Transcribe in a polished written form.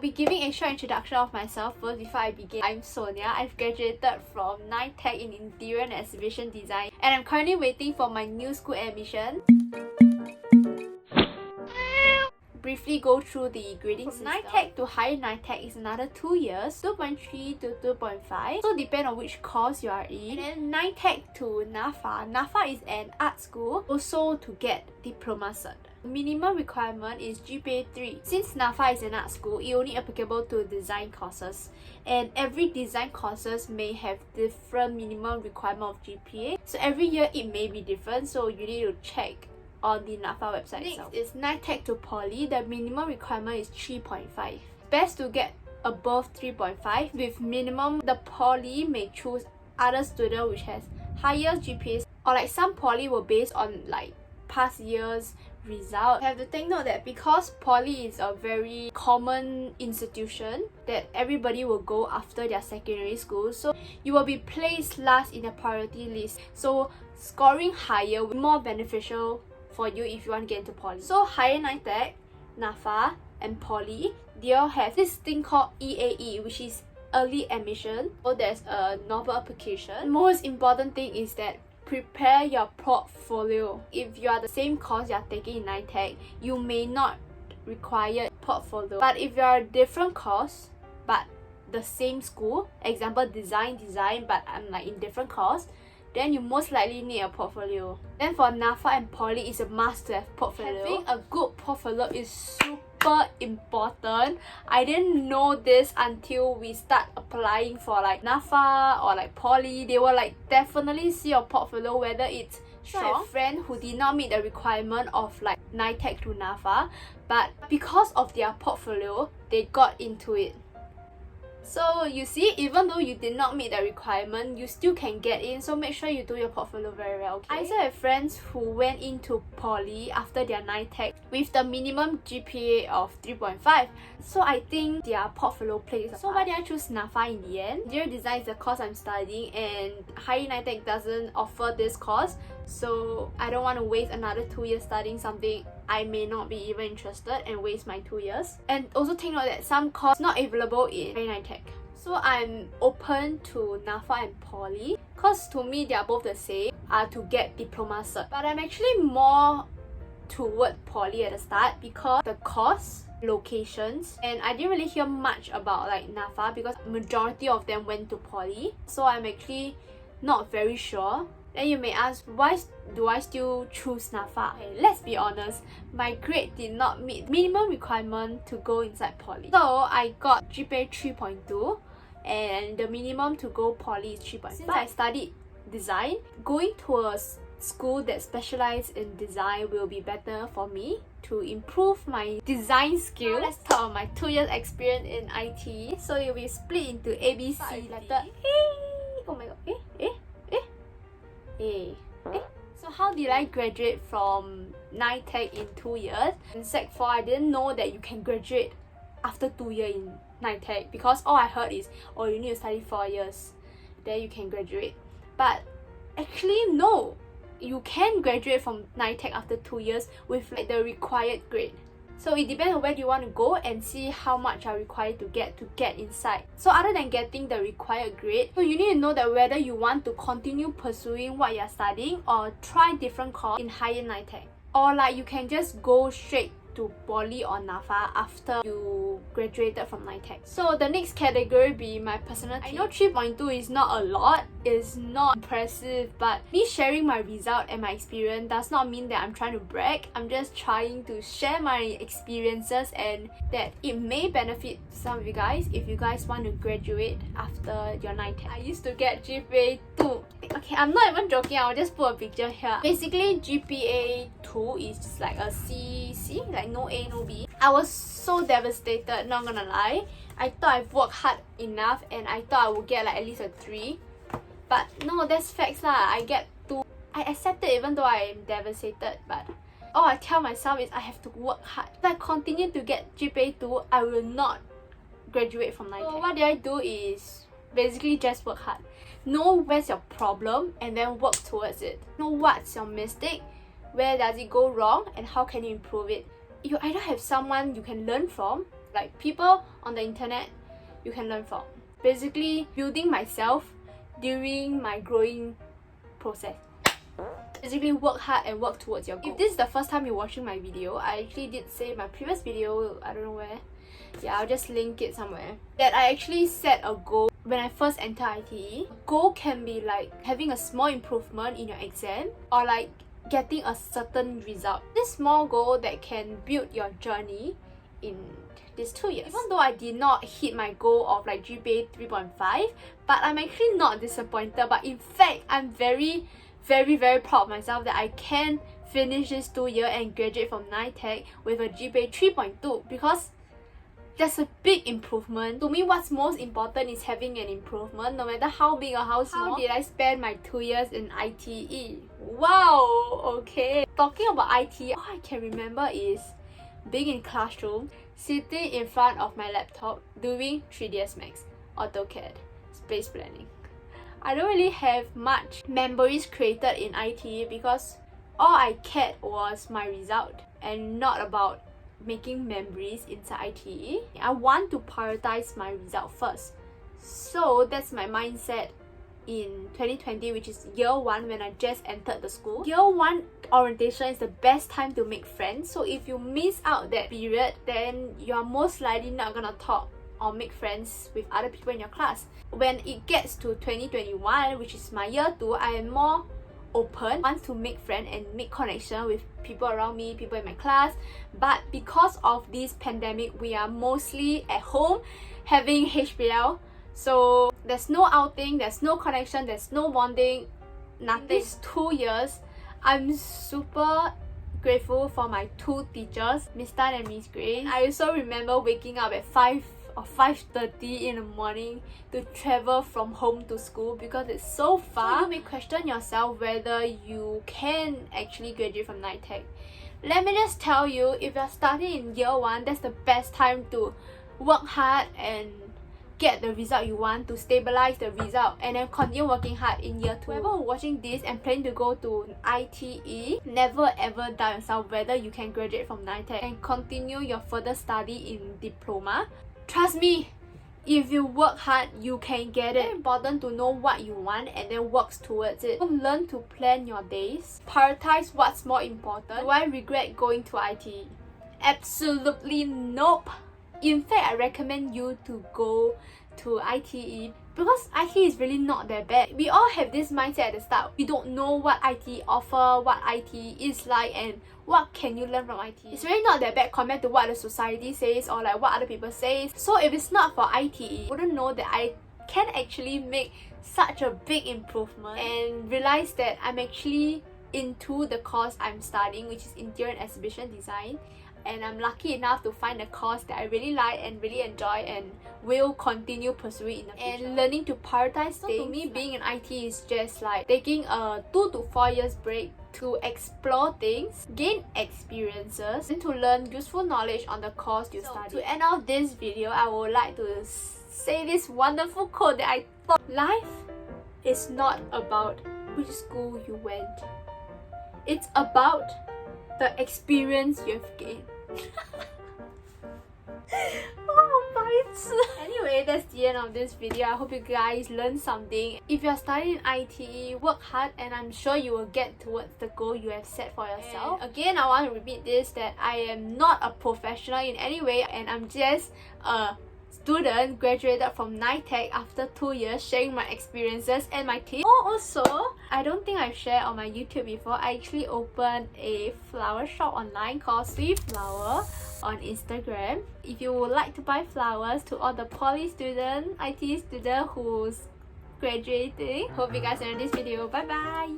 I'll be giving a short introduction of myself first before I begin. I'm Sonia. I've graduated from ITE in Interior and Exhibition Design, and I'm currently waiting for my new school admission. Briefly go through the grading system. NITEC to higher NITEC is another 2 years, 2.3 to 2.5. So depend on which course you are in. And then NITEC to NAFA. NAFA is an art school, also to get diploma cert. Minimum requirement is GPA 3. Since NAFA is an art school, it only applicable to design courses. And every design courses may have different minimum requirement of GPA. So every year it may be different, so you need to check on the NAFA website itself. Next is NITEC to Poly. The minimum requirement is 3.5. Best to get above 3.5. With minimum, the Poly may choose other student which has higher GPAs, or like some Poly will base on like past years result. You have to take note that because Poly is a very common institution that everybody will go after their secondary school, so you will be placed last in the priority list. So scoring higher will be more beneficial for you if you want to get into Poly. So higher NITEC, NAFA and Poly, they all have this thing called EAE, which is early admission. So there's a novel application. Most important thing is that prepare your portfolio. If you are the same course you are taking in NITEC, you may not require portfolio. But if you are a different course but the same school, example design, but I'm like in different course, then you most likely need a portfolio. Then for NAFA and Poly, it's a must to have portfolio. Having a good portfolio is super important. I didn't know this until we start applying for like NAFA or like Poly. They will like definitely see your portfolio whether it's strong. I have a friend who did not meet the requirement of like NITEC to NAFA, but because of their portfolio, they got into it. So you see, even though you did not meet the requirement, you still can get in, so make sure you do your portfolio very well, okay? I also have friends who went into Poly after their NITEC with the minimum GPA of 3.5, so I think their portfolio plays. So why did I choose NAFA in the end? Interior design is the course I'm studying, and higher NITEC doesn't offer this course, so I don't want to waste another 2 years studying something I may not be even interested and waste my 2 years. And also take note that some courses not available in higher NITEC. So I'm open to NAFA and Poly, cause to me they are both the same, to get diploma cert. But I'm actually more toward Poly at the start because the course, locations, and I didn't really hear much about like NAFA because majority of them went to Poly. So I'm actually not very sure. Then you may ask, why do I still choose NAFA? Okay, let's be honest, my grade did not meet minimum requirement to go inside Poly. So I got GPA 3.2 and the minimum to go Poly is 3.5. Since I studied design, going to a school that specializes in design will be better for me to improve my design skills. Now let's talk about my 2 years experience in ITE. So it will be split into ABC letter A. Oh my god, So how did I graduate from NITEC in 2 years? In Sec 4, I didn't know that you can graduate after 2 years in NITEC because all I heard is, oh, you need to study 4 years, then you can graduate. But actually no, you can graduate from NITEC after 2 years with like the required grade. So it depends on where you want to go and see how much are required to get inside. So other than getting the required grade, so you need to know that whether you want to continue pursuing what you're studying or try different course in higher NITEC. Or like you can just go straight to Poly or NAFA after you graduated from NITEC. So the next category be my personality. I know 3.2 is not a lot, it's not impressive, but me sharing my result and my experience does not mean that I'm trying to brag. I'm just trying to share my experiences and that it may benefit some of you guys if you guys want to graduate after your NITEC. I used to get GPA 2. Okay, I'm not even joking, I'll just put a picture here. Basically, GPA 2 is just like a C, like no A, no B. I was so devastated, not gonna lie. I thought I've worked hard enough and I thought I would get like at least a 3. But no, that's facts lah. I get 2. I accept it even though I am devastated, but all I tell myself is I have to work hard. If I continue to get GPA 2, I will not graduate from NITEC. So what did I do is basically just work hard. Know where's your problem and then work towards it. Know what's your mistake, where does it go wrong, and how can you improve it. You either have someone you can learn from like people on the internet you can learn from. Basically building myself during my growing process. Basically work hard and work towards your goal. If this is the first time you're watching my video, I actually did say in my previous video, I don't know where, yeah, I'll just link it somewhere, that I actually set a goal when I first enter ITE. Goal can be like having a small improvement in your exam or like getting a certain result. This small goal that can build your journey in these 2 years. Even though I did not hit my goal of like GPA 3.5, but I'm actually not disappointed. But in fact, I'm very proud of myself that I can finish this 2 year and graduate from NITEC with a GPA 3.2, because that's a big improvement. To me, what's most important is having an improvement, no matter how big or how small. How did I spend my 2 years in ITE? Wow, okay. Talking about ITE, all I can remember is being in classroom, sitting in front of my laptop, doing 3ds Max, AutoCAD, space planning. I don't really have much memories created in ITE because all I cared was my result and not about making memories inside ITE. I want to prioritize my result first. So that's my mindset in 2020, which is year 1 when I just entered the school. Year 1 orientation is the best time to make friends. So if you miss out that period, then you're most likely not gonna talk or make friends with other people in your class. When it gets to 2021, which is my year 2, I am more open, want to make friends and make connection with people around me, people in my class. But because of this pandemic, we are mostly at home having HBL. So there's no outing, there's no connection, there's no bonding, nothing. These 2 years, I'm super grateful for my 2 teachers, Miss Tan and Miss Grace. I also remember waking up at 5 or 5:30 in the morning to travel from home to school because it's so far. So you may question yourself whether you can actually graduate from NITEC. Let me just tell you, if you're starting in year 1, that's the best time to work hard and get the result you want, to stabilize the result, and then continue working hard in year 2. Whoever watching this and planning to go to ITE, never ever doubt yourself whether you can graduate from NITEC and continue your further study in diploma. Trust me, if you work hard, you can get it. It's important to know what you want and then work towards it. Learn to plan your days. Prioritize what's more important. Do I regret going to ITE? Absolutely nope. In fact, I recommend you to go to ITE because ITE is really not that bad. We all have this mindset at the start. We don't know what ITE offer, what ITE is like, and what can you learn from ITE. It's really not that bad compared to what the society says or like what other people say. So if it's not for ITE, you wouldn't know that I can actually make such a big improvement and realize that I'm actually into the course I'm studying, which is interior and exhibition design. And I'm lucky enough to find a course that I really like and really enjoy and will continue pursuing in the future. And learning to prioritize things. So to me, being in IT is just like taking a 2 to 4 years break to explore things, gain experiences, and to learn useful knowledge on the course you study. To end off this video, I would like to say this wonderful quote that I thought: life is not about which school you went. It's about the experience you have gained. Anyway, that's the end of this video. I hope you guys learned something. If you're studying ITE, work hard and I'm sure you will get towards the goal you have set for yourself. And again, I want to repeat this, that I am not a professional in any way and I'm just a student graduated from NITEC after 2 years, sharing my experiences and my tips. Oh, also, I don't think I've shared on my YouTube before, I actually opened a flower shop online called Sweet Flower on Instagram. If you would like to buy flowers to all the Poly student, IT student who's graduating. Hope you guys enjoyed this video. Bye bye!